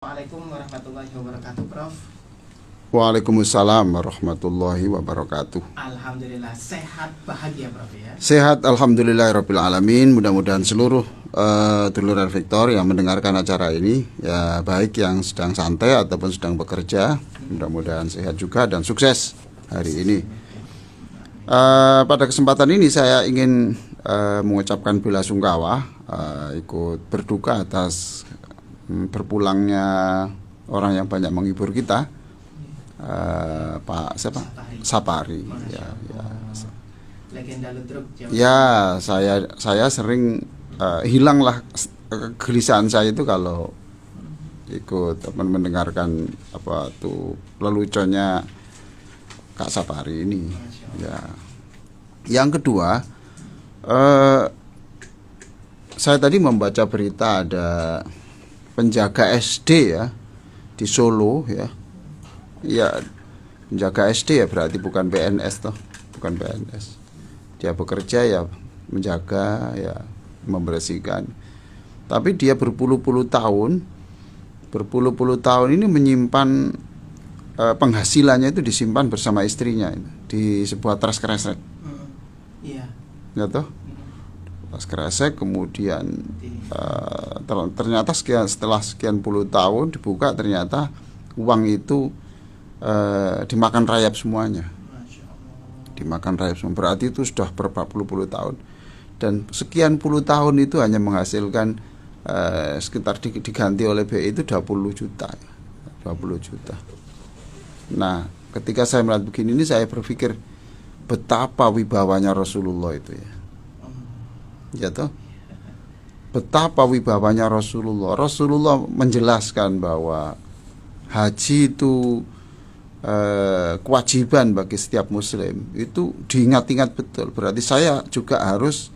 Waalaikumsalam warahmatullahi wabarakatuh, Prof. Waalaikumsalam warahmatullahi wabarakatuh. Alhamdulillah sehat bahagia, Prof ya. Sehat alhamdulillahirabbil alamin. Mudah-mudahan seluruh dulur Victor yang mendengarkan acara ini ya, baik yang sedang santai ataupun sedang bekerja, mudah-mudahan sehat juga dan sukses hari ini. Pada kesempatan ini saya ingin mengucapkan bela sungkawa, ikut berduka atas berpulangnya orang yang banyak menghibur kita, Pak siapa? Sapari. Legenda ludruk Jawa. Ya, saya sering hilanglah kegelisahan saya itu kalau ikut mendengarkan apa tuh leluconnya Kak Sapari ini. Ya. Yang kedua, saya tadi membaca berita ada penjaga SD ya di Solo ya. Ya, penjaga SD ya, berarti bukan PNS toh, bukan PNS. Dia bekerja ya, menjaga ya, membersihkan. Tapi dia berpuluh-puluh tahun ini menyimpan penghasilannya itu disimpan bersama istrinya di sebuah tas kresek. Iya. Ya toh? Tas kresek, kemudian ternyata setelah sekian puluh tahun dibuka, ternyata uang itu dimakan rayap semuanya. Dimakan rayap semua, berarti itu sudah berpuluh-puluh tahun, dan sekian puluh tahun itu hanya menghasilkan sekitar diganti oleh BI itu 20 juta. Nah, ketika saya melihat begini ini, saya berpikir betapa wibawanya Rasulullah itu ya. Ya toh? Betapa wibawanya Rasulullah. Rasulullah menjelaskan bahwa haji itu kewajiban bagi setiap muslim. Itu diingat-ingat betul. Berarti saya juga harus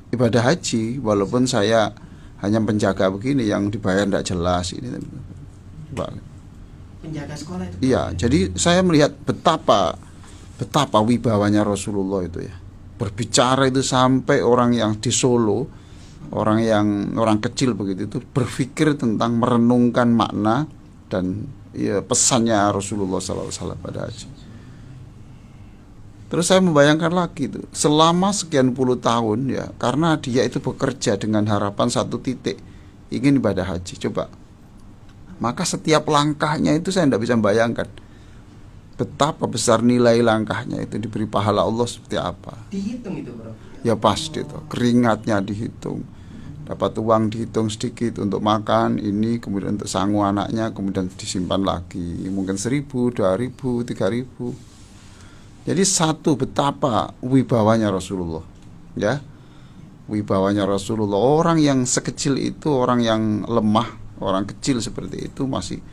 ibadah haji, walaupun saya hanya penjaga begini yang dibayar tidak jelas ini. Penjaga sekolah itu. Iya, jadi saya melihat betapa wibawanya Rasulullah itu ya. Berbicara itu sampai orang yang di Solo, orang kecil begitu itu berpikir tentang merenungkan makna dan ya, pesannya Rasulullah SAW pada haji. Terus saya membayangkan lagi itu, selama sekian puluh tahun ya, karena dia itu bekerja dengan harapan satu titik, ingin ibadah haji. Coba, maka setiap langkahnya itu saya tidak bisa membayangkan betapa besar nilai langkahnya itu, diberi pahala Allah seperti apa. Dihitung itu, Bro. Ya pasti tuh, keringatnya dihitung, dapat uang dihitung sedikit untuk makan ini, kemudian untuk sangu anaknya, kemudian disimpan lagi, mungkin 1.000, 2.000, 3.000. Jadi satu, betapa wibawanya Rasulullah ya, wibawanya Rasulullah. Orang yang sekecil itu, orang yang lemah, orang kecil seperti itu, masih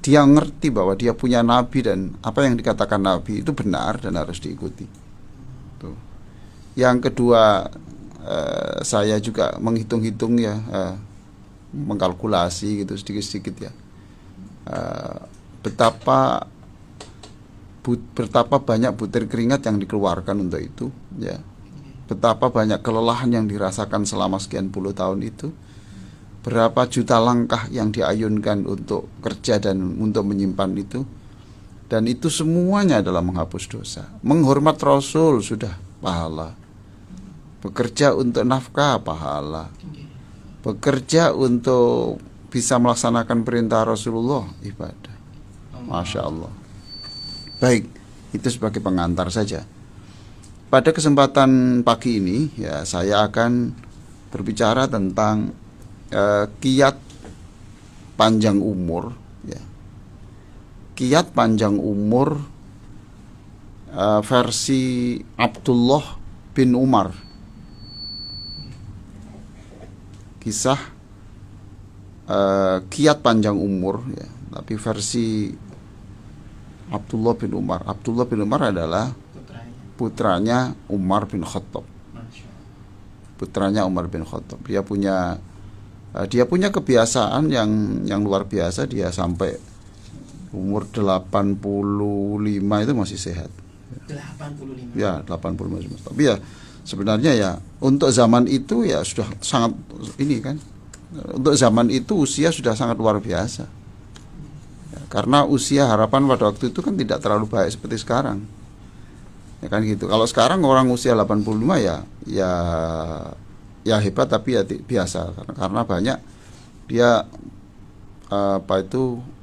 dia ngerti bahwa dia punya nabi dan apa yang dikatakan nabi itu benar dan harus diikuti. Tuh. Yang kedua, saya juga menghitung-hitung ya, mengkalkulasi gitu sedikit-sedikit ya, betapa banyak butir keringat yang dikeluarkan untuk itu ya, betapa banyak kelelahan yang dirasakan selama sekian puluh tahun itu, berapa juta langkah yang diayunkan untuk kerja dan untuk menyimpan itu, dan itu semuanya adalah menghapus dosa. Menghormat Rasul sudah pahala, bekerja untuk nafkah pahala, bekerja untuk bisa melaksanakan perintah Rasulullah ibadah. Masya Allah. Baik, itu sebagai pengantar saja. Pada kesempatan pagi ini ya, saya akan berbicara tentang kiat panjang umur ya. Kiat panjang umur versi Abdullah bin Umar. Kisah kiat panjang umur ya, tapi versi Abdullah bin Umar. Abdullah bin Umar adalah putranya Umar bin Khattab. Putranya Umar bin Khattab. Dia punya kebiasaan yang luar biasa. Dia sampai umur 85 itu masih sehat. 85. Ya, 85. Tapi ya sebenarnya ya untuk zaman itu ya sudah sangat ini kan, Untuk zaman itu usia sudah sangat luar biasa. Ya, karena usia harapan pada waktu itu kan tidak terlalu baik seperti sekarang. Ya kan gitu. Kalau sekarang orang usia 85 ya hebat, tapi ya biasa, karena banyak dia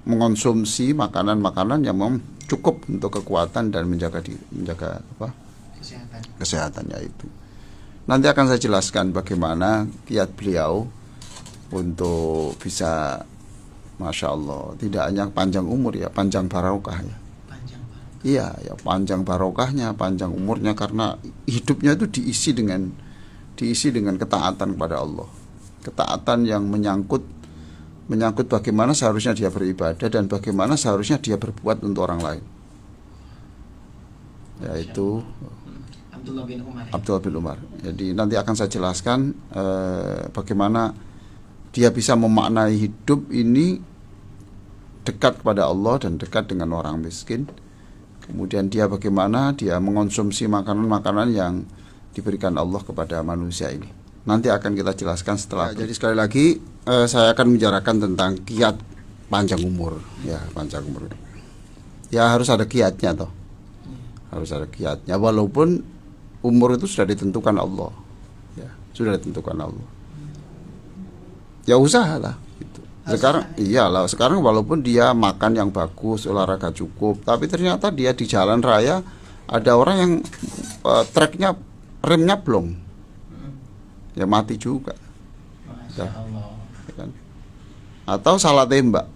mengonsumsi makanan-makanan yang memang cukup untuk kekuatan dan menjaga kesehatannya itu. Nanti akan saya jelaskan bagaimana kiat beliau untuk bisa, masya Allah, tidak hanya panjang umur ya, panjang barokah ya. Iya, ya panjang barokahnya, panjang umurnya, karena hidupnya itu diisi dengan ketaatan kepada Allah. Ketaatan yang menyangkut bagaimana seharusnya dia beribadah dan bagaimana seharusnya dia berbuat untuk orang lain. Yaitu Abdullah bin Umar. Jadi nanti akan saya jelaskan bagaimana dia bisa memaknai hidup ini dekat kepada Allah dan dekat dengan orang miskin. Kemudian dia bagaimana dia mengonsumsi makanan-makanan yang diberikan Allah kepada manusia ini. Nanti akan kita jelaskan setelah. Jadi sekali lagi saya akan membicarakan tentang kiat panjang umur. Ya, panjang umur. Ya harus ada kiatnya toh. Harus ada kiatnya, walaupun umur itu sudah ditentukan Allah. Ya, sudah ditentukan Allah. Ya usahalah gitu. Sekarang walaupun dia makan yang bagus, olahraga cukup, tapi ternyata dia di jalan raya ada orang yang treknya, remnya blong, ya mati juga. Ya kan? Atau salah tembak,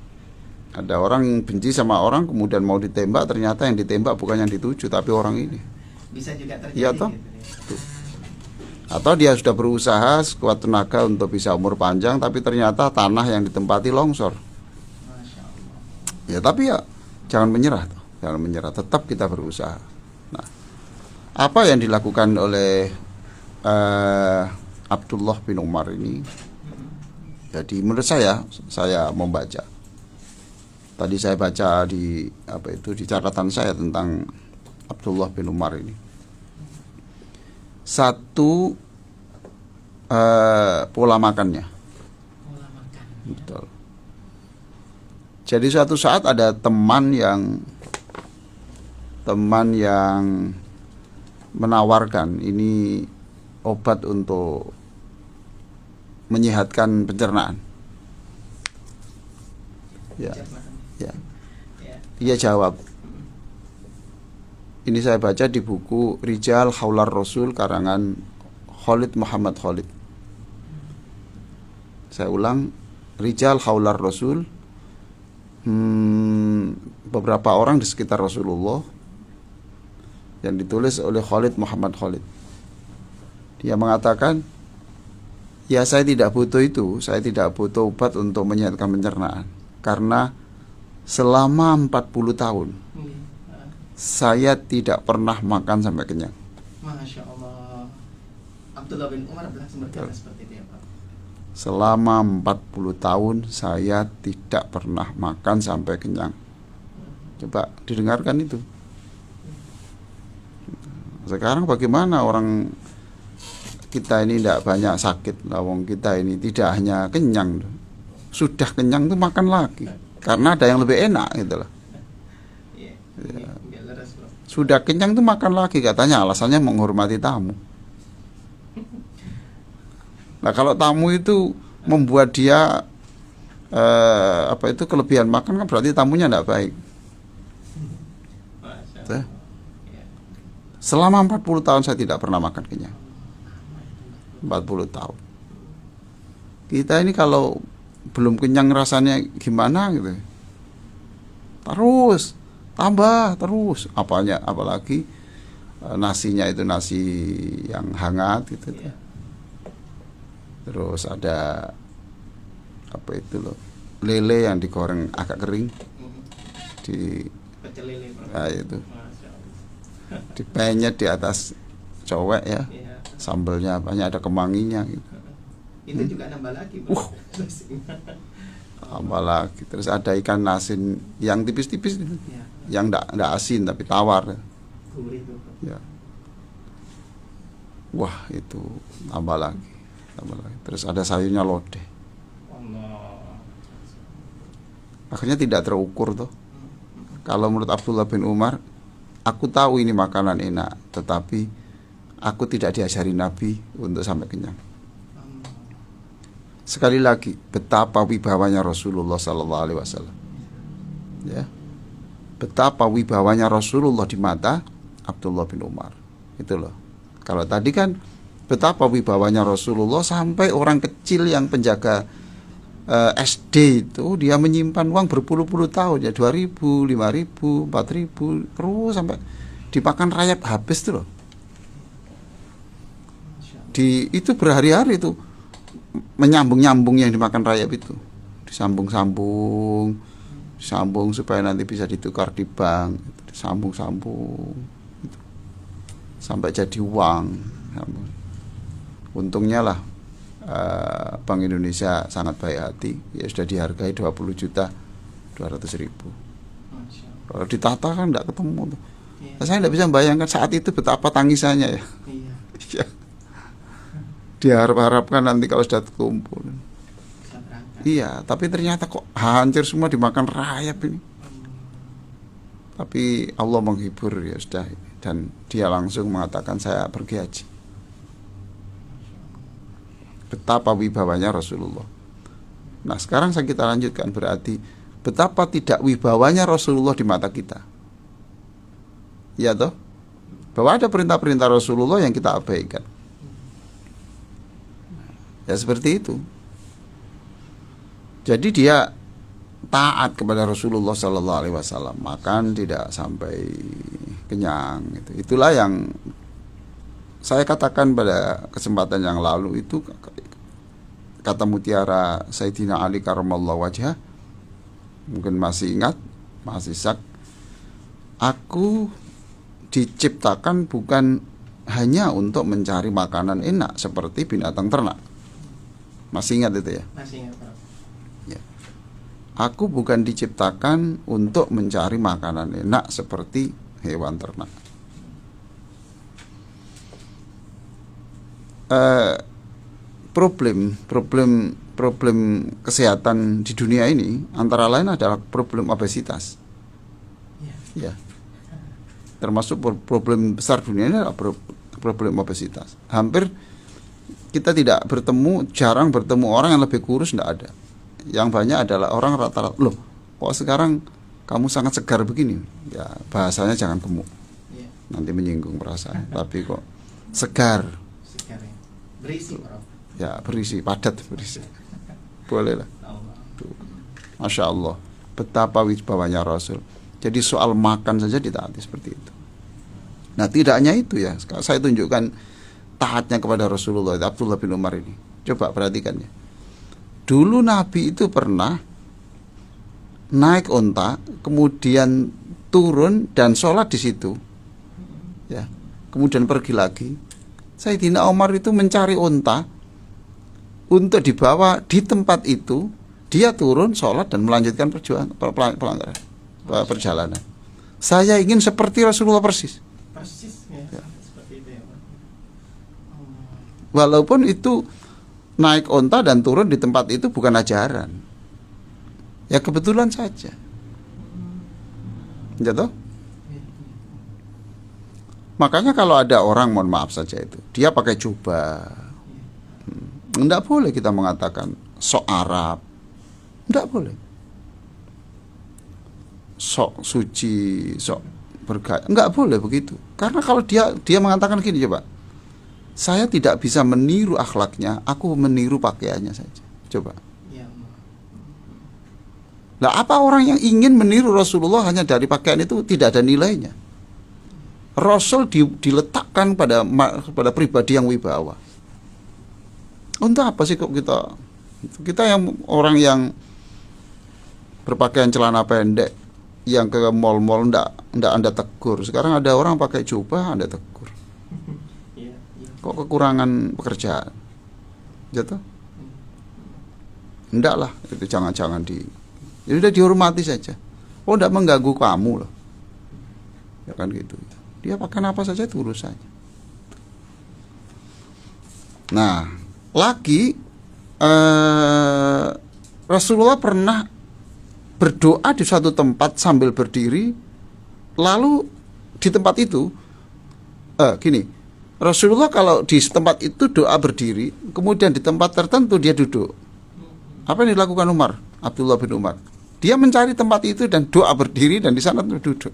ada orang benci sama orang kemudian mau ditembak, ternyata yang ditembak bukan yang dituju tapi orang ini. Bisa juga terjadi. Ya toh? Gitu. Atau dia sudah berusaha sekuat tenaga untuk bisa umur panjang, tapi ternyata tanah yang ditempati longsor. Masya Allah. Ya tapi ya jangan menyerah, jangan menyerah, tetap kita berusaha. Nah, apa yang dilakukan oleh Abdullah bin Umar ini? Jadi menurut saya membaca. Tadi saya baca di di catatan saya tentang Abdullah bin Umar ini. Satu, pola makannya. Betul. Jadi suatu saat ada teman yang menawarkan ini obat untuk menyehatkan pencernaan. Ya. Dia jawab. Ini saya baca di buku Rijal Khaular Rasul karangan Khalid Muhammad Khalid. Saya ulang, Rijal Khaular Rasul, beberapa orang di sekitar Rasulullah, yang ditulis oleh Khalid Muhammad Khalid. Dia mengatakan, ya saya tidak butuh itu, saya tidak butuh obat untuk menyehatkan pencernaan, karena selama 40 tahun saya tidak pernah makan sampai kenyang. Masya Allah. Abdullah bin Umar berkata seperti itu ya Pak. Selama 40 tahun saya tidak pernah makan sampai kenyang. Coba didengarkan itu. Sekarang bagaimana orang kita ini tidak banyak sakit, lawang kita ini tidak hanya kenyang, sudah kenyang tuh makan lagi karena ada yang lebih enak gitu loh. Ya. Sudah kenyang tuh makan lagi, katanya alasannya menghormati tamu. Nah kalau tamu itu membuat dia kelebihan makan, kan berarti tamunya tidak baik. Selama 40 tahun saya tidak pernah makan kenyang. 40 tahun. Kita ini kalau belum kenyang rasanya gimana gitu. Terus tambah terus, apalagi nasinya itu nasi yang hangat gitu. Yeah. Terus ada lele yang digoreng agak kering, pecel lele, itu dipenyet di atas cowek ya. Yeah. Sambelnya banyak, ada kemanginya gitu. Itu juga nambah lagi, tambah lagi. Terus ada ikan asin yang tipis-tipis gitu. Yeah. Yang enggak asin tapi tawar. Ya. Wah, itu tambah lagi. Terus ada sayurnya lodeh. Akhirnya tidak terukur tuh. Kalau menurut Abdullah bin Umar, aku tahu ini makanan enak, tetapi aku tidak diajari Nabi untuk sampai kenyang. Sekali lagi, betapa wibawanya Rasulullah Sallallahu Alaihi Wasallam. Ya, betapa wibawanya Rasulullah di mata Abdullah bin Umar. Itu loh. Kalau tadi kan betapa wibawanya Rasulullah sampai orang kecil yang penjaga SD itu dia menyimpan uang berpuluh-puluh tahun ya, 2.000, 5.000, 4.000 terus sampai dimakan rayap habis tuh loh. Itu berhari-hari itu menyambung-nyambung yang dimakan rayap itu, disambung-sambung supaya nanti bisa ditukar di bank, disambung-sambung gitu. Sampai jadi uang. Untungnya lah Bank Indonesia sangat baik hati, ya sudah dihargai 20.200.000. Kalau ditata kan tidak ketemu tuh. Iya. Saya tidak bisa membayangkan saat itu betapa tangisannya ya. Iya. Diharap-harapkan nanti kalau sudah terkumpul. Iya, tapi ternyata kok hancur semua dimakan rayap ini. Tapi Allah menghibur ya sudah, dan dia langsung mengatakan saya pergi haji. Betapa wibawanya Rasulullah. Nah sekarang kita lanjutkan, berarti betapa tidak wibawanya Rasulullah di mata kita. Ya toh, bahwa ada perintah-perintah Rasulullah yang kita abaikan. Ya seperti itu. Jadi dia taat kepada Rasulullah Sallallahu Alaihi Wasallam, makan tidak sampai kenyang. Itulah yang saya katakan pada kesempatan yang lalu itu, kata mutiara Sayyidina Ali Karamallahu Wajhah, mungkin masih ingat, masih sak, aku diciptakan bukan hanya untuk mencari makanan enak seperti binatang ternak. Masih ingat itu ya? Masih ingat, Prof. Ya. Aku bukan diciptakan untuk mencari makanan enak seperti hewan ternak. Problem kesehatan di dunia ini antara lain adalah problem obesitas. Ya. Termasuk problem besar dunia ini adalah problem obesitas. Hampir kita tidak bertemu, jarang bertemu orang yang lebih kurus, tidak ada. Yang banyak adalah orang rata-rata, loh kok sekarang kamu sangat segar begini? Ya bahasanya jangan gemuk, nanti menyinggung perasaan. Tapi kok segar ya. Berisi, Prof. Ya berisi, padat berisi. Boleh lah. Masya Allah, betapa wibawanya Rasul. Jadi soal makan saja ditaati seperti itu. Nah tidak hanya itu ya, saya tunjukkan taatnya kepada Rasulullah, Abdullah bin Umar ini. Coba perhatikan ya. Dulu Nabi itu pernah naik onta, kemudian turun dan sholat di situ. Ya, kemudian pergi lagi. Sayyidina Umar itu mencari onta untuk dibawa di tempat itu. Dia turun, sholat dan melanjutkan perjalanan. Saya ingin seperti Rasulullah persis. Persis ya. Seperti itu ya, Pak. Walaupun itu naik onta dan turun di tempat itu bukan ajaran. Ya kebetulan saja. Jatuh. Makanya kalau ada orang, mohon maaf saja itu, dia pakai jubah, enggak boleh kita mengatakan sok Arab, enggak boleh. Sok suci, sok bergaya, enggak boleh begitu. Karena kalau dia mengatakan gini, coba, saya tidak bisa meniru akhlaknya, aku meniru pakaiannya saja. Coba. Nah, apa orang yang ingin meniru Rasulullah hanya dari pakaian itu tidak ada nilainya? Rasul diletakkan pada pribadi yang wibawa. Untuk apa sih kok kita yang orang yang berpakaian celana pendek, yang ke mall-mall ndak Anda tegur. Sekarang ada orang pakai jubah Anda tegur. Kok kekurangan pekerjaan? Jatuh? Ndak lah, itu jangan jadi udah dihormati saja. Oh, ndak mengganggu kamu loh. Ya kan gitu. Dia pakai apa saja itu urusannya. Nah, lagi Rasulullah pernah berdoa di suatu tempat sambil berdiri, lalu di tempat itu gini, Rasulullah kalau di tempat itu doa berdiri, kemudian di tempat tertentu dia duduk. Apa yang dilakukan Umar, Abdullah bin Umar? Dia mencari tempat itu dan doa berdiri, dan di sana duduk.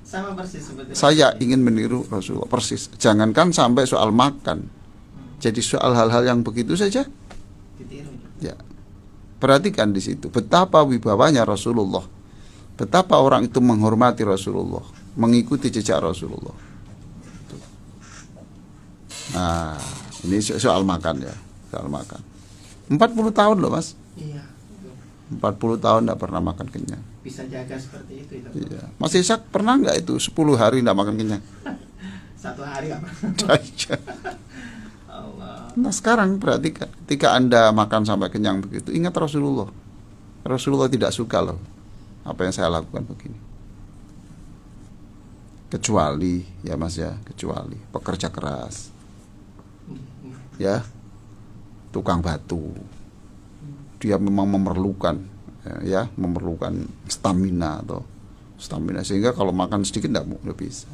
Sama persis seperti Saya ingin meniru Rasulullah persis. Jangankan sampai soal makan, jadi soal hal-hal yang begitu saja ditiru. ya. Perhatikan di situ betapa wibawanya Rasulullah, betapa orang itu menghormati Rasulullah, mengikuti jejak Rasulullah. Nah, ini soal makan ya, soal makan. 40 tahun loh Mas, Iya, betul. 40 tahun tidak pernah makan kenyang. Bisa jaga seperti itu. Iya. Mas Ishak pernah nggak itu 10 hari tidak makan kenyang? Satu hari nggak pernah. Allah. Nah sekarang perhatikan, ketika Anda makan sampai kenyang begitu, ingat Rasulullah. Rasulullah tidak suka loh apa yang saya lakukan begini. Kecuali ya Mas ya, kecuali pekerja keras, ya, tukang batu, dia memang memerlukan memerlukan stamina sehingga kalau makan sedikit tidak bisa.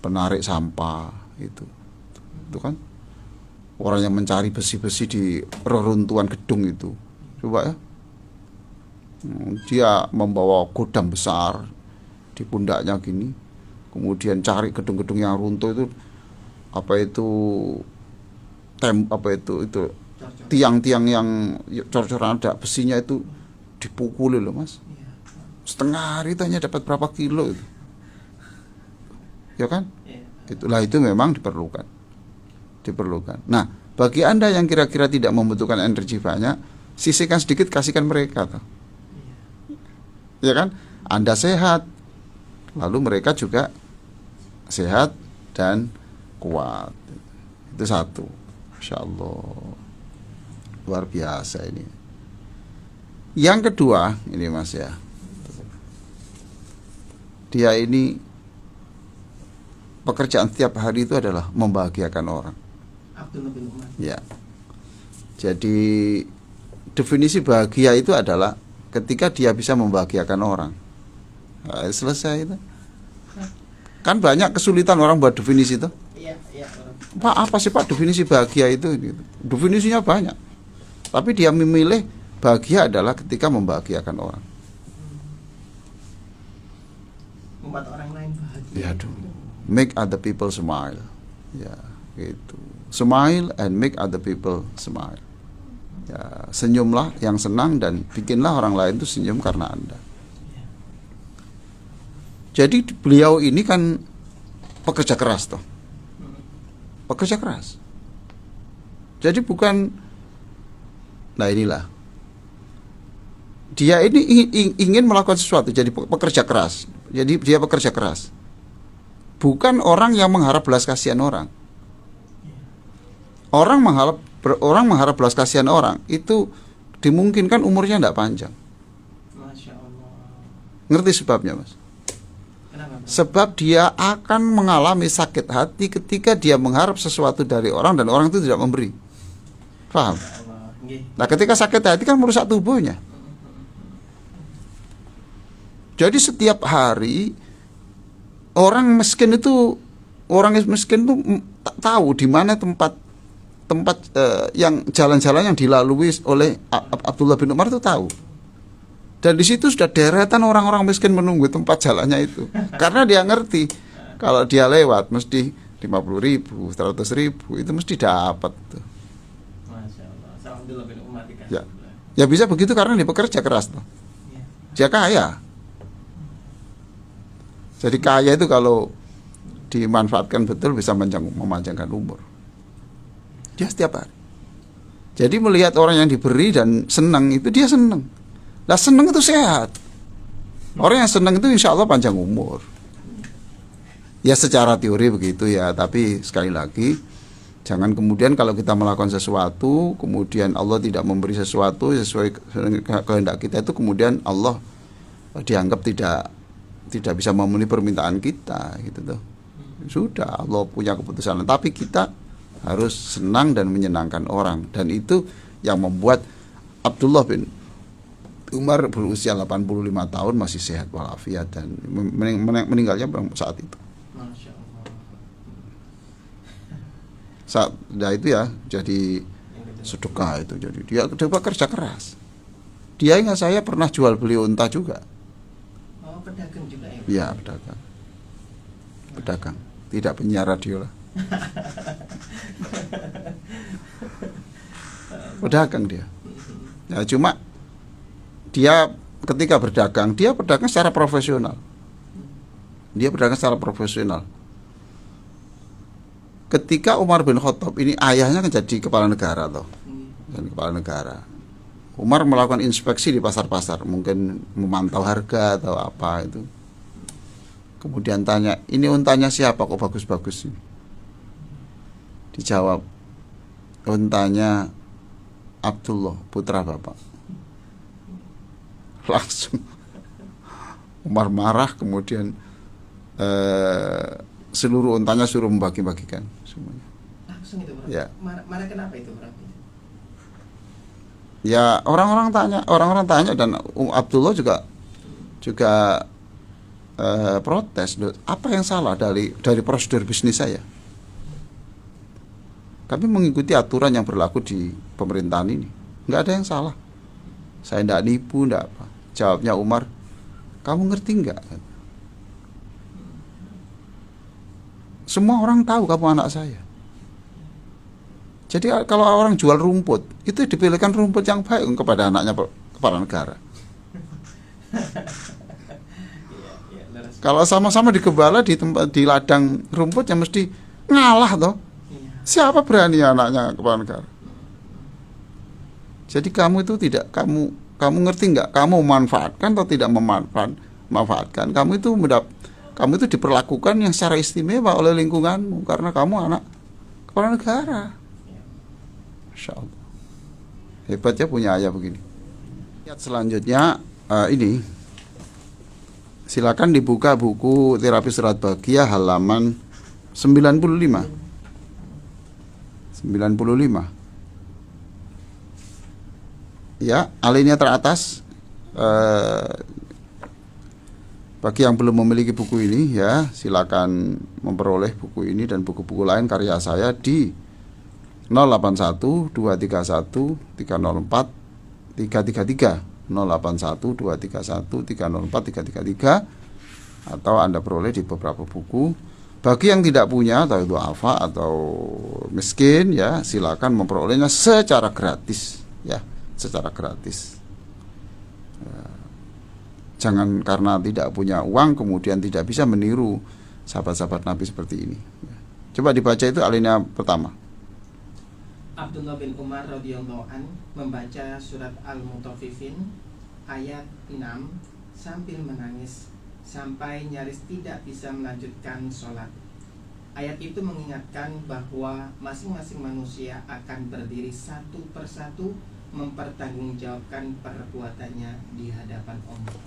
Penarik sampah itu kan orang yang mencari besi-besi di reruntuhan gedung itu, coba ya, dia membawa godam besar di pundaknya gini, kemudian cari gedung-gedung yang runtuh itu, tiang-tiang yang cor-coran ada besinya itu dipukuli loh Mas. Setengah hari hanya dapat berapa kilo itu, ya kan? Itulah, itu memang diperlukan. Nah, bagi Anda yang kira-kira tidak membutuhkan energi banyak, sisihkan sedikit, kasihkan mereka toh. Ya kan? Anda sehat, lalu mereka juga sehat dan kuat. Itu satu. Insyaallah. Luar biasa ini. Yang kedua, ini Mas ya. Dia ini pekerjaan setiap hari itu adalah membahagiakan orang. Abdullah bin Umar. Ya. Jadi definisi bahagia itu adalah ketika dia bisa membahagiakan orang. Nah, selesai itu. Kan banyak kesulitan orang buat definisi itu. Iya. Pak, apa sih Pak definisi bahagia itu? Gitu. Definisinya banyak. Tapi dia memilih bahagia adalah ketika membahagiakan orang. Membuat orang lain bahagia. Ya, make other people smile. Ya, gitu. Smile and make other people smile. Ya, senyumlah yang senang dan bikinlah orang lain itu senyum karena Anda. Jadi beliau ini kan pekerja keras toh. Pekerja keras. Jadi bukan, nah inilah, dia ini ingin melakukan sesuatu, jadi pekerja keras. Jadi dia pekerja keras. Bukan orang yang mengharap belas kasihan orang. Orang mengharap belas kasihan orang itu dimungkinkan umurnya tidak panjang. Masya Allah. Ngerti sebabnya Mas? Kenapa? Sebab dia akan mengalami sakit hati ketika dia mengharap sesuatu dari orang dan orang itu tidak memberi. Paham? Allah. Nggih. Nah ketika sakit hati kan merusak tubuhnya. Jadi setiap hari orang miskin itu tahu di mana tempat yang jalan-jalan yang dilalui oleh Abdullah bin Umar itu tahu. Dan di situ sudah deretan orang-orang miskin menunggu tempat jalannya itu. Karena dia ngerti kalau dia lewat mesti 50.000, 100.000 itu mesti dapat tuh. Masya Allah. Sama Abdullah bin Umar dikasih. Ya. Ya bisa begitu karena dia bekerja keras tuh. Ya. Dia kaya. Jadi kaya itu kalau dimanfaatkan betul bisa memanjangkan umur. Dia setiap hari. Jadi melihat orang yang diberi dan senang itu dia senang. Lah senang itu sehat. Orang yang senang itu insya Allah panjang umur. Ya secara teori begitu ya. Tapi sekali lagi, jangan kemudian kalau kita melakukan sesuatu, kemudian Allah tidak memberi sesuatu sesuai kehendak kita, itu kemudian Allah dianggap tidak bisa memenuhi permintaan kita gitu tuh. Sudah Allah punya keputusan, tapi kita harus senang dan menyenangkan orang, dan itu yang membuat Abdullah bin Umar berusia 85 tahun masih sehat walafiat dan meninggalnya saat itu. Masya Allah. Saat itu ya jadi sedekah itu, jadi dia coba kerja keras. Dia ingat saya pernah jual beli unta juga. Oh, pedagang juga ya? Iya, pedagang, tidak penyiar radio lah. Pedagang dia. Ya cuma dia ketika berdagang, dia berdagang secara profesional. Ketika Umar bin Khattab ini ayahnya kan jadi kepala negara toh. Dan kepala negara. Umar melakukan inspeksi di pasar-pasar, mungkin memantau harga atau apa itu. Kemudian tanya, "Ini untanya siapa kok bagus-bagus ini?" Dijawab, "Untanya Abdullah, putra bapak." Langsung Umar marah, kemudian seluruh untanya suruh membagi-bagikan semuanya. Langsung itu, Bro. Ya. Marah kenapa itu, Bro? Ya orang-orang tanya dan Abdullah juga protes. Apa yang salah dari prosedur bisnis saya? Kami mengikuti aturan yang berlaku di pemerintahan ini. Nggak ada yang salah. Saya nggak nipu, nggak apa. Jawabnya Umar, "Kamu ngerti nggak? Semua orang tahu kamu anak saya. Jadi kalau orang jual rumput, itu dipilihkan rumput yang baik kepada anaknya kepala negara. Kalau sama-sama di gembala di ladang rumput yang mesti ngalah toh. Siapa berani anaknya kepala negara? Jadi kamu itu tidak kamu ngerti nggak? Kamu memanfaatkan atau tidak memanfaatkan? Kamu itu diperlakukan yang secara istimewa oleh lingkunganmu karena kamu anak kepala negara. Masya Allah. Hebat ya punya ayah begini. Lihat selanjutnya ini. Silakan dibuka buku Terapi Surat Bahagia halaman 95. Ya, alinea teratas. Bagi yang belum memiliki buku ini ya, silakan memperoleh buku ini dan buku-buku lain karya saya di 081 231 304 333 081 231 304 333 atau Anda peroleh di beberapa buku. Bagi yang tidak punya atau itu alfa atau miskin ya, silakan memperolehnya secara gratis ya, secara gratis. Jangan karena tidak punya uang kemudian tidak bisa meniru sahabat-sahabat Nabi seperti ini. Coba dibaca itu alinea pertama. Abdullah bin Umar radhiyallahu an membaca surat Al-Mutaffifin ayat 6 sambil menangis sampai nyaris tidak bisa melanjutkan sholat. Ayat itu mengingatkan bahwa masing-masing manusia akan berdiri satu persatu mempertanggungjawabkan perbuatannya di hadapan Allah.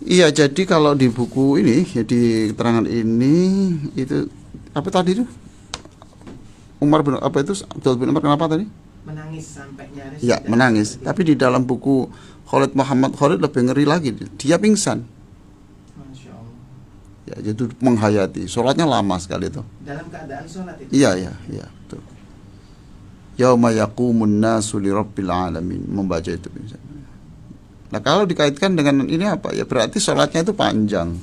Iya, jadi kalau di buku ini ya, di keterangan ini itu apa tadi itu? Umar bin apa itu Abdul bin Umar kenapa tadi? Menangis sampai nyaris. Ya, menangis. Tapi di dalam buku Khalid Muhammad Khalid lebih ngeri lagi. Dia pingsan. Masya Allah. Ya, itu menghayati. Sholatnya lama sekali itu. Dalam keadaan sholat itu. Iya, betul. Yauma yaqumun nasu lirabbil alamin, membaca itu pingsan. Nah, kalau dikaitkan dengan ini apa? Ya berarti sholatnya itu panjang.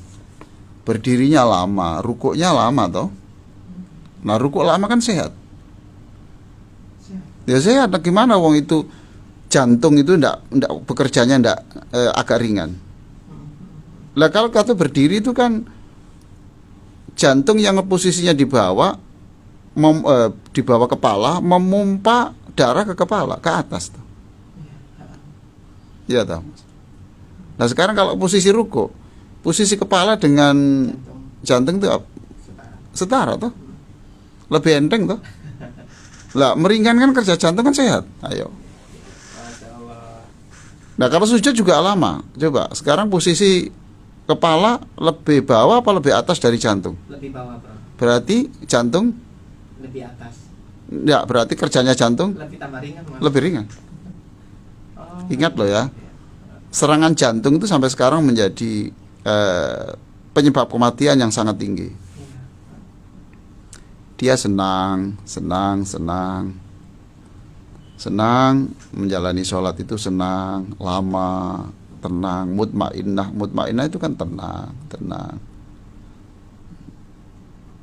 Berdirinya lama, rukuknya lama toh. Nah, rukuk lama kan sehat. Ya sehat, gimana wong itu jantung itu ndak bekerjanya ndak agak ringan. Lah kalau kata berdiri itu kan jantung yang posisinya di bawah di bawah kepala memompa darah ke kepala, ke atas tuh. Iya tahu. Nah, sekarang kalau posisi rukuk, posisi kepala dengan jantung itu setara tuh. Lebih enteng tuh. Lah meringankan kerja jantung kan sehat. Ayo. Nah, kalau sujud juga lama. Coba sekarang posisi kepala lebih bawah apa lebih atas dari jantung? Lebih bawah, Bro. Berarti jantung lebih atas. ya, berarti kerjanya jantung lebih tambah ringan, Mas. lebih ringan. Oh, Ingat loh ya, serangan jantung itu sampai sekarang menjadi penyebab kematian yang sangat tinggi. Dia senang menjalani sholat itu, senang, lama, tenang, mutmainnah itu kan tenang.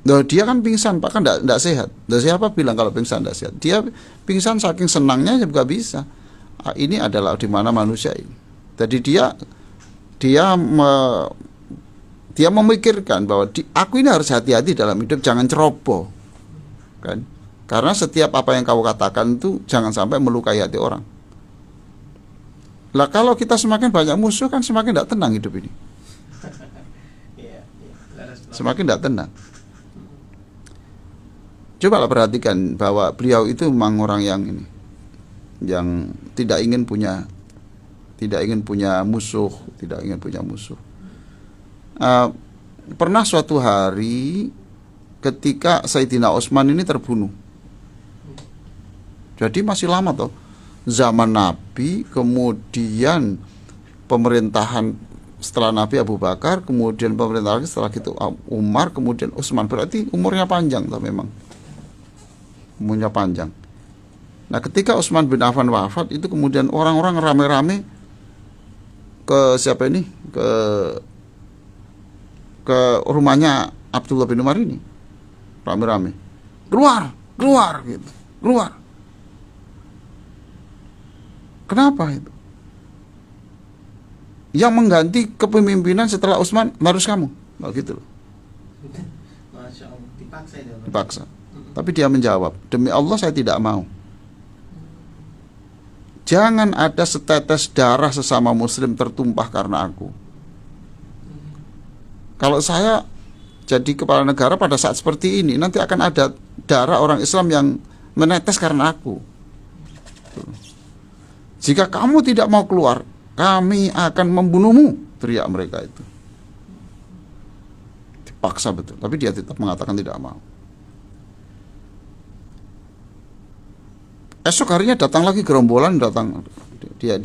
Loh, dia kan pingsan, Pak, kan enggak sehat. Loh, siapa bilang kalau pingsan enggak sehat? Dia pingsan saking senangnya juga bisa. Ini adalah di mana manusia ini. Jadi dia memikirkan bahwa aku ini harus hati-hati dalam hidup, jangan ceroboh. Kan? Karena setiap apa yang kau katakan itu jangan sampai melukai hati orang. Lah kalau kita semakin banyak musuh kan semakin tidak tenang hidup ini. Semakin tidak tenang. Cobalah perhatikan bahwa beliau itu memang orang yang tidak ingin punya musuh. Pernah suatu hari ketika Sayyidina Utsman ini terbunuh. Jadi masih lama toh, zaman Nabi, kemudian pemerintahan setelah Nabi Abu Bakar, kemudian pemerintahan setelah itu Umar, kemudian Utsman. Berarti umurnya panjang toh, memang umurnya panjang. Nah, ketika Utsman bin Affan wafat itu kemudian orang-orang rame-rame ke siapa ini? Ke rumahnya Abdullah bin Umar ini. Rame-rame. Keluar gitu. Keluar. Kenapa itu? Yang mengganti kepemimpinan setelah Utsman harus kamu. Nah, gitu loh. Masya Allah, Dipaksa. Tapi dia menjawab, demi Allah saya tidak mau. Jangan ada setetes darah sesama muslim tertumpah karena aku. Kalau saya jadi kepala negara pada saat seperti ini, nanti akan ada darah orang Islam yang menetes karena aku. Jika kamu tidak mau keluar, kami akan membunuhmu, teriak mereka itu. Dipaksa betul, tapi dia tetap mengatakan tidak mau. Esok harinya datang lagi gerombolan, dia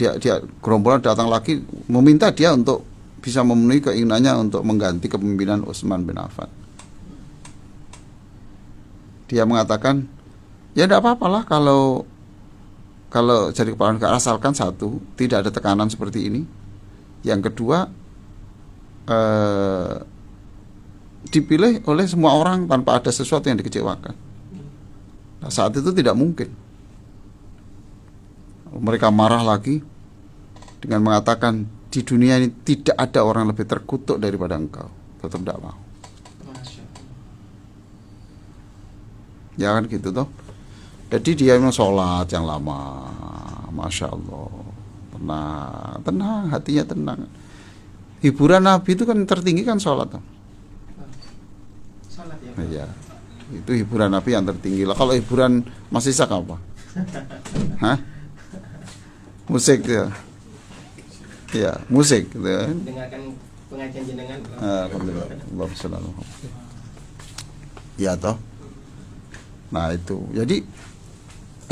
gerombolan datang lagi meminta dia untuk bisa memenuhi keinginannya untuk mengganti kepemimpinan Utsman bin Affan. Dia mengatakan, ya tidak apa-apalah kalau jadi kepala negara, asalkan satu, tidak ada tekanan seperti ini. Yang kedua, dipilih oleh semua orang tanpa ada sesuatu yang dikecewakan. Nah, saat itu tidak mungkin. Mereka marah lagi dengan mengatakan, di dunia ini tidak ada orang lebih terkutuk daripada engkau. Tetap tidak mau. Ya kan gitu toh. Jadi dia memang sholat yang lama, Masya Allah, tenang, hatinya tenang. Hiburan Nabi itu kan tertinggi kan sholat toh. Sholat ya. Ya, itu hiburan Nabi yang tertinggi lah. Kalau hiburan Mas Ishak apa? Hah? Musik ya. Ya, musik gitu ya. Dengarkan pengajian jenengan. Alhamdulillah. Ya toh. Nah itu. Jadi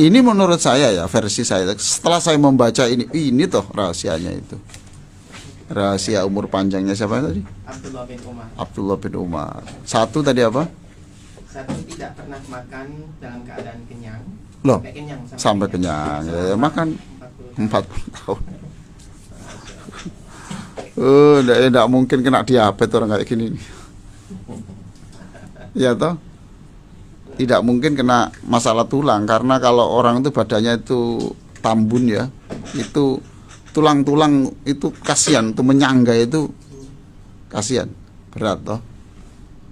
ini menurut saya ya, versi saya. Setelah saya membaca ini toh rahasianya itu. Rahasia umur panjangnya siapa tadi? Abdullah bin Umar. Abdullah bin Umar. Satu tadi apa? Satu, tidak pernah makan dalam keadaan kenyang. Loh, sampai kenyang. Ya, makan 40 tahun. Enggak mungkin kena diabetes orang kayak gini. Ya toh? Tidak mungkin kena masalah tulang, karena kalau orang itu badannya itu tambun ya, itu tulang-tulang itu kasihan, itu menyangga itu kasihan, berat toh.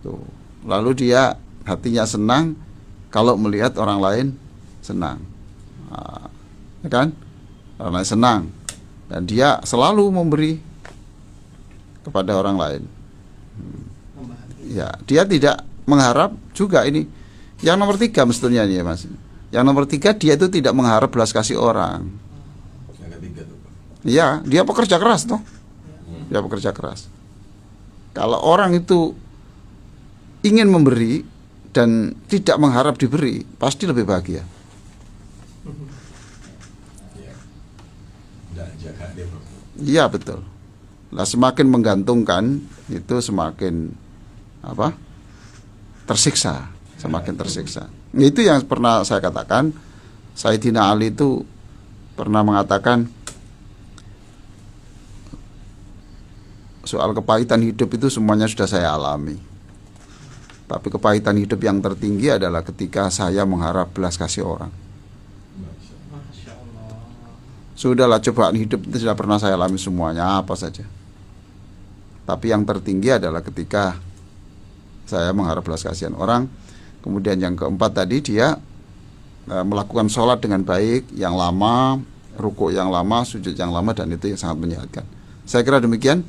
Tuh. Lalu dia hatinya senang kalau melihat orang lain senang. Nah, ya kan? Orang lain senang dan dia selalu memberi kepada orang lain. Ya, dia tidak mengharap juga ini. Yang nomor 3 mestinya nih ya Mas. Yang nomor 3, dia itu tidak mengharap belas kasih orang. Yang ketiga tuh Pak. Iya, dia pekerja keras toh. Dia pekerja keras. Kalau orang itu ingin memberi dan tidak mengharap diberi, pasti lebih bahagia. Ya. jaga dia, Prof. Iya betul. Lah semakin menggantungkan itu semakin apa? Tersiksa, semakin tersiksa. Itu yang pernah saya katakan. Sayyidina Ali itu pernah mengatakan soal kepahitan hidup itu semuanya sudah saya alami. Tapi kepahitan hidup yang tertinggi adalah ketika saya mengharap belas kasih orang. Masya Allah. Sudahlah, cobaan hidup itu sudah pernah saya alami semuanya, apa saja. Tapi yang tertinggi adalah ketika saya mengharap belas kasihan orang. Kemudian yang keempat tadi, dia melakukan sholat dengan baik, yang lama, rukuk yang lama, sujud yang lama, dan itu yang sangat menyehatkan. Saya kira demikian.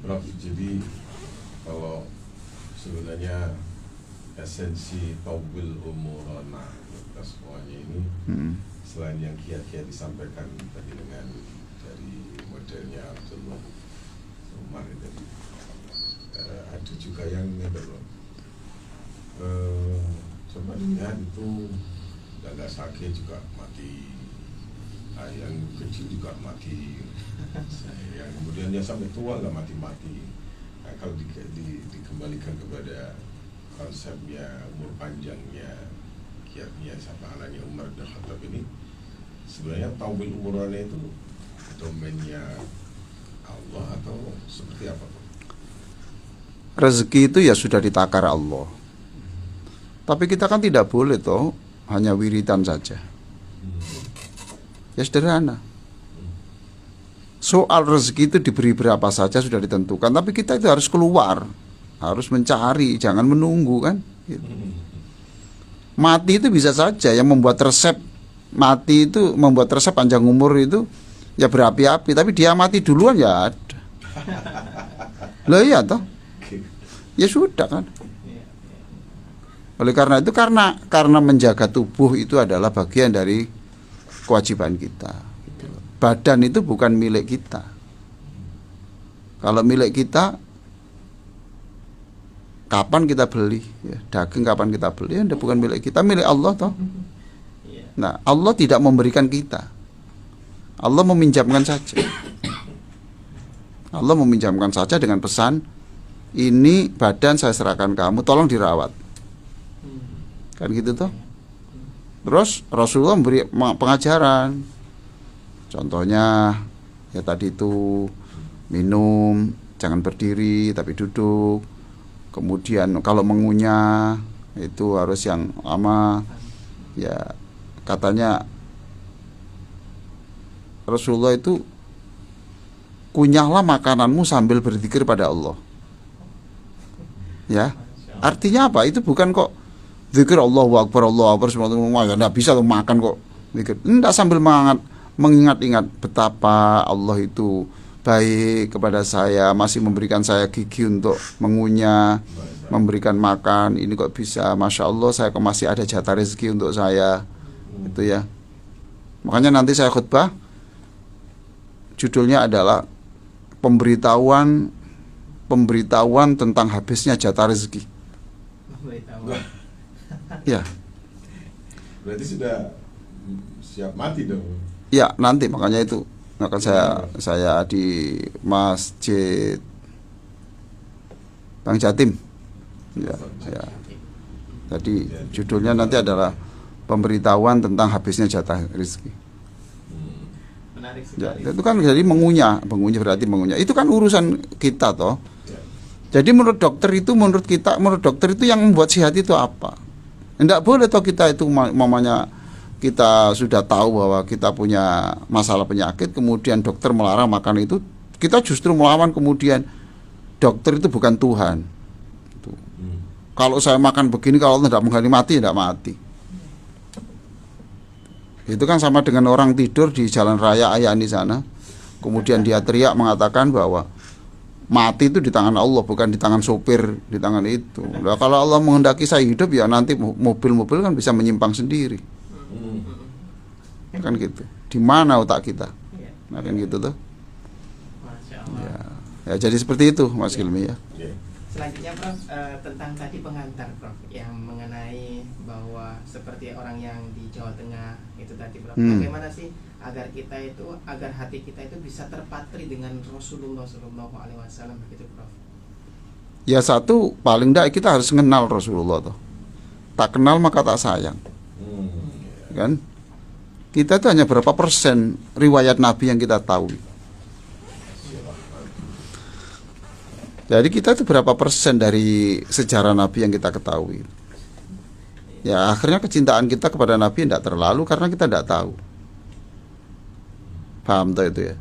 Prof, jadi kalau sebenarnya esensi tawbil umurana kita semuanya ini, selain yang kiat-kiat disampaikan tadi dengan dari modelnya Abdullah Umar tadi, ada juga yang coba dilihat itu nggak sakit juga mati, yang kecil juga mati, yang kemudian dia sampai tua nggak mati-mati. Nah, kalau dikembalikan kepada konsepnya umur panjangnya kiatnya siapa anaknya Umar bin Khattab ini, sebenarnya tawil umurannya itu domainnya Allah atau seperti apa? Rezeki itu ya sudah ditakar Allah. Tapi kita kan tidak boleh toh hanya wiridan saja. Ya sederhana. Soal rezeki itu diberi berapa saja sudah ditentukan, tapi kita itu harus keluar, harus mencari, jangan menunggu kan. Gitu. Mati itu bisa saja yang membuat resep mati itu, membuat resep panjang umur itu ya berapi-api, tapi dia mati duluan ya ada. Loh iya toh. Ya sudah kan. Oleh karena itu, karena menjaga tubuh itu adalah bagian dari kewajiban kita. Badan itu bukan milik kita. Kalau milik kita, kapan kita beli? Ya, daging kapan kita beli? Ya, bukan milik kita, milik Allah toh. Nah, Allah tidak memberikan kita. Allah meminjamkan saja. Allah meminjamkan saja dengan pesan, ini badan saya serahkan kamu, tolong dirawat. Kan gitu tuh. Terus Rasulullah memberi pengajaran. Contohnya ya tadi itu minum jangan berdiri tapi duduk. Kemudian kalau mengunyah itu harus yang lama. Ya katanya Rasulullah itu kunyahlah makananmu sambil berzikir pada Allah. Ya. Artinya apa? Itu bukan kok zikir Allahu Akbar semua nggak bisa tuh makan kok zikir. Enggak, sambil mengingat-ingat betapa Allah itu baik kepada saya, masih memberikan saya gigi untuk mengunyah, memberikan makan. Ini kok bisa, Masya Allah, saya kok masih ada jatah rezeki untuk saya. Itu ya. Makanya nanti saya khutbah judulnya adalah pemberitahuan tentang habisnya jatah rezeki. Ya. Berarti sudah siap mati dong. Ya, nanti makanya itu akan saya di Masjid Bang Jatim. Ya. Jadi judulnya nanti adalah pemberitahuan tentang habisnya jatah rezeki. Menarik Ya, sekali. itu kan jadi mengunyah berarti mengunyah. Itu kan urusan kita toh. Jadi menurut dokter itu yang membuat sehat itu apa? Tidak boleh toh kita itu mamanya kita sudah tahu bahwa kita punya masalah penyakit, kemudian dokter melarang makan itu, kita justru melawan, kemudian dokter itu bukan Tuhan. Kalau saya makan begini, kalau Allah tidak menghendaki mati, tidak mati. Itu kan sama dengan orang tidur di jalan raya Ayani sana, kemudian dia teriak mengatakan bahwa mati itu di tangan Allah, bukan di tangan sopir, di tangan itu. Nah, kalau Allah menghendaki saya hidup, ya nanti mobil-mobil kan bisa menyimpang sendiri. Kan gitu. Di mana otak kita? Nah, kan gitu tuh. Masya Allah. Ya jadi seperti itu, Mas Gilmi ya. Selanjutnya Prof, tentang tadi pengantar Prof, yang mengenai bahwa seperti orang yang di Jawa Tengah itu tadi Prof, bagaimana sih agar hati kita itu bisa terpatri dengan Rasulullah SAW begitu, Prof? Ya satu, paling tidak kita harus kenal Rasulullah toh. Tak kenal maka tak sayang. Kan? Kita itu hanya berapa persen riwayat Nabi yang kita tahu. Jadi kita itu berapa persen dari sejarah Nabi yang kita ketahui. Ya akhirnya kecintaan kita kepada Nabi tidak terlalu karena kita tidak tahu. Paham toh itu ya?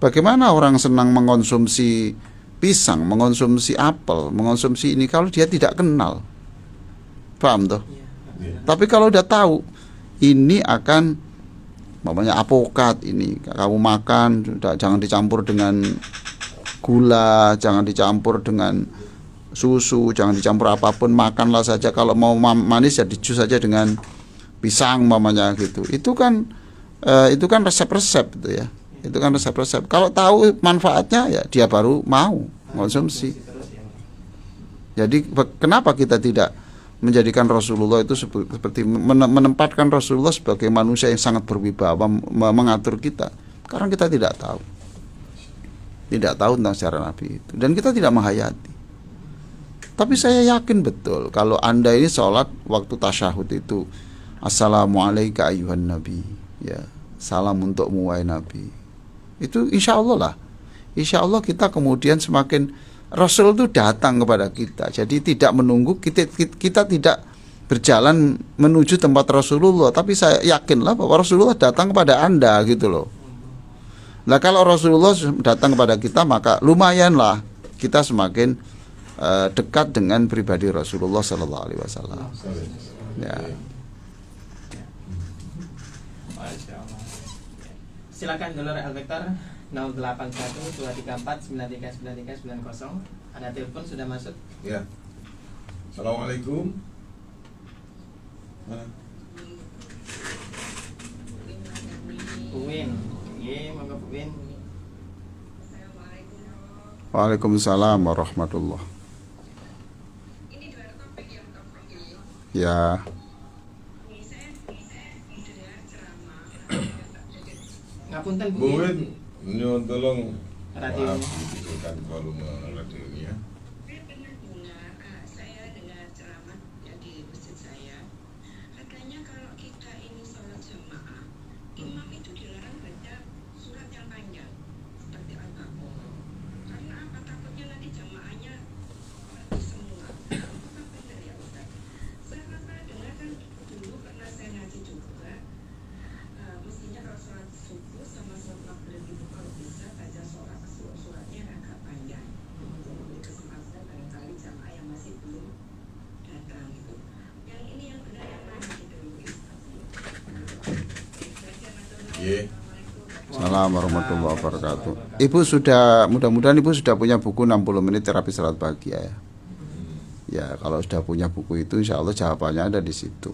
Bagaimana orang senang mengonsumsi pisang, mengonsumsi apel, mengonsumsi ini kalau dia tidak kenal? Paham toh? Tapi kalau udah tahu ini akan namanya apokat, ini kamu makan jangan dicampur dengan gula, jangan dicampur dengan susu, jangan dicampur apapun, makanlah saja. Kalau mau manis ya dijus saja dengan pisang mamanya gitu. Itu kan resep-resep itu ya. Itu kan resep-resep. Kalau tahu manfaatnya ya dia baru mau konsumsi. Jadi kenapa kita tidak menjadikan Rasulullah itu seperti menempatkan Rasulullah sebagai manusia yang sangat berwibawa mengatur kita? Karena kita tidak tahu tentang sejarah Nabi itu, dan kita tidak menghayati. Tapi saya yakin betul kalau Anda ini sholat waktu tasyahud itu, Assalamualaikum ayuhan Nabi, ya, salam untukmu wahai Nabi. Itu insya Allah kita kemudian semakin Rasul itu datang kepada kita. Jadi tidak menunggu, kita tidak berjalan menuju tempat Rasulullah, tapi saya yakinlah bahwa Rasulullah datang kepada Anda gitu loh. Nah kalau Rasulullah datang kepada kita, maka lumayanlah kita semakin dekat dengan pribadi Rasulullah Sallallahu Alaihi Wasallam. Ya. Silakan dulur Al-Vektor 081-234-9393-90. Ada telepon sudah masuk. Ya. Assalamualaikum. Mana? Uwin. Iya, monggo Bu Win. Waalaikumsalam warahmatullah. Ini dua topik yang topik. Ya. Ini saya dengar ceramah. Ngapunten Bu Bu Win. Win, nyuwun tolong Radio. maaf dikecilkan volume radionya. Saya pernah dengar, saya dengar ceramah yang di masjid saya. Katanya kalau kita ini sholat jamaah, imam itu dilarang baca surat yang panjang seperti Al-Baqarah. Karena apa? Takutnya nanti jamaahnya mati semua. Apakah benar ya Ustaz? Saya pernah dengar kan dulu pernah saya ngaji juga. Mestinya kalau sholat subuh sama sholat maghrib itu kalau bisa baca suratnya agak panjang untuk memberi kesempatan barangkali jamaah yang masih belum datang gitu. Yang ini yang benar yang mana gitu Ustaz? Iya. Assalamualaikum warahmatullahi wabarakatuh. Ibu sudah, mudah-mudahan Ibu sudah punya buku 60 menit terapi salat pagi ya. Ya, kalau sudah punya buku itu insya Allah jawabannya ada di situ.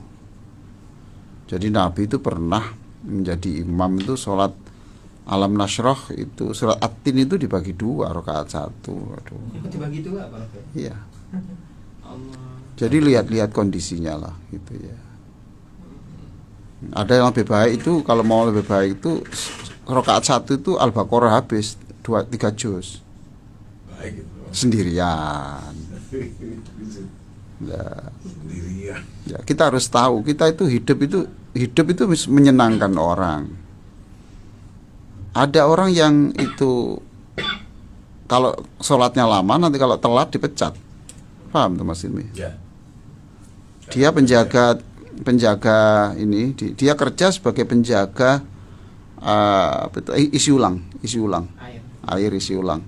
Jadi Nabi itu pernah menjadi imam itu sholat Alam Nasroh itu, surat At-Tin itu dibagi 2 rakaat 1. Aduh. Dibagi dua Pak. Iya. Allah. Jadi lihat-lihat kondisinya lah gitu ya. Ada yang lebih baik itu, kalau mau lebih baik itu rakaat 1 itu Al-Baqarah habis 2-3 juz Baik gitu. sendirian. Nah, Sendirian. ya kita harus tahu kita itu hidup itu menyenangkan orang. Ada orang yang itu kalau sholatnya lama nanti kalau telat dipecat. Paham tuh Mas Ilmi? Ya. Dia penjaga ini, dia kerja sebagai penjaga isi ulang air isi ulang.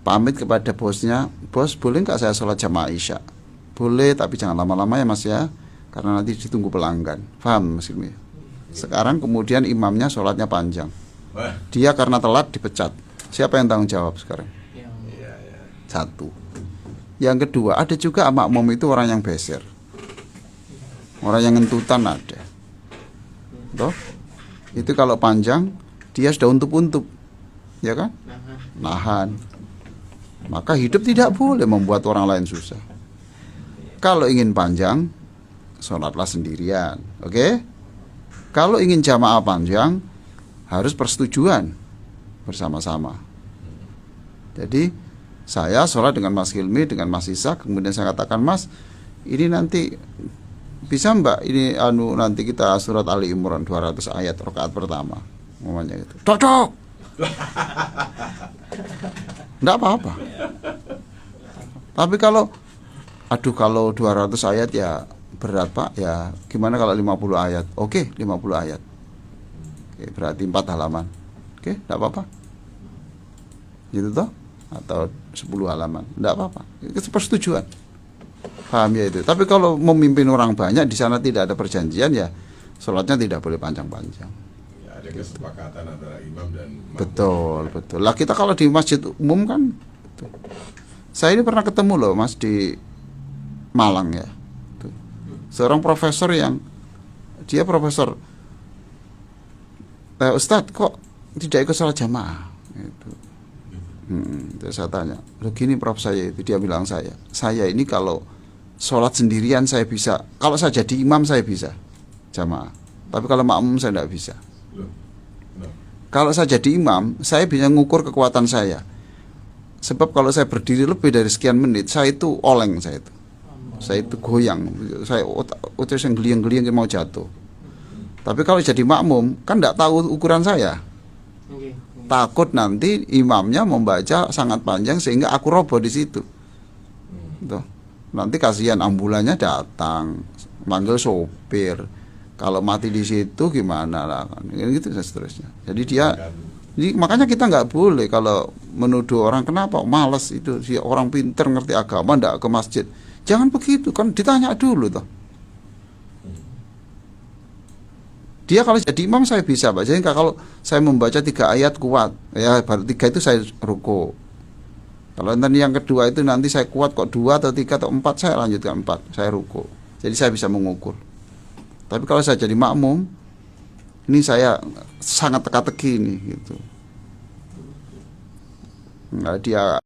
Pamit kepada bosnya, bos boleh nggak saya sholat jamaah isya? Boleh, tapi jangan lama-lama ya Mas ya, karena nanti ditunggu pelanggan. Paham Mas Ilmi? Sekarang kemudian imamnya sholatnya panjang, Wah. dia karena telat dipecat. Siapa yang tanggung jawab sekarang? Iya, iya. Satu. Yang kedua, ada juga makmum itu orang yang beser, orang yang ngentutan ada. Toh? Itu kalau panjang dia sudah untup-untup, ya kan? Nahan. Maka hidup tidak boleh membuat orang lain susah. Kalau ingin panjang, sholatlah sendirian, oke? Kalau ingin jamaah panjang harus persetujuan bersama-sama. Jadi saya sholat dengan Mas Hilmi, dengan Mas Ishak, kemudian saya katakan, Mas, ini nanti bisa mbak ini nanti kita surat Ali Imran 200 ayat rakaat pertama, ngomongnya itu cocok. Enggak apa-apa. Tapi kalau 200 ayat ya berat Pak, ya gimana kalau 50 ayat? Oke, 50 ayat. Oke, berarti 4 halaman. Oke, enggak apa-apa. Gitu toh? Atau 10 halaman. Enggak apa-apa. Itu persetujuan. Paham ya itu. Tapi kalau memimpin orang banyak di sana tidak ada perjanjian, ya sholatnya tidak boleh panjang-panjang. Ya, ada kesepakatan antara imam dan makmum. Betul. Lah kita kalau di masjid umum kan, betul. Saya ini pernah ketemu loh Mas di Malang ya. Tuh. Seorang profesor yang dia profesor, Ustadz kok tidak ikut sholat jamaah? Gitu. Terus saya tanya, loh gini Prof, saya itu, dia bilang saya ini kalau sholat sendirian saya bisa, kalau saya jadi imam saya bisa jamaah, tapi kalau makmum saya tidak bisa. Kalau saya jadi imam saya bisa ngukur kekuatan saya, sebab kalau saya berdiri lebih dari sekian menit saya itu oleng, saya itu goyang, saya otot yang geliang-geliang mau jatuh. Tapi kalau jadi makmum kan tidak tahu ukuran saya. Takut nanti imamnya membaca sangat panjang sehingga aku roboh di situ. Tuh. Nanti kasihan ambulannya datang, manggil sopir. Kalau mati di situ gimana lah, gitu dan seterusnya. Jadi makanya kita nggak boleh kalau menuduh orang kenapa malas itu, si orang pinter ngerti agama ndak ke masjid. Jangan begitu, kan ditanya dulu toh. Dia kalau jadi imam saya bisa Pak. Jadi kalau saya membaca 3 ayat kuat, ya baru 3 itu saya ruku. Kalau nanti yang kedua itu nanti saya kuat kok 2 atau 3 atau 4, saya lanjutkan 4, saya ruku. Jadi saya bisa mengukur. Tapi kalau saya jadi makmum, ini saya sangat teka-teki nih gitu. Nggak, dia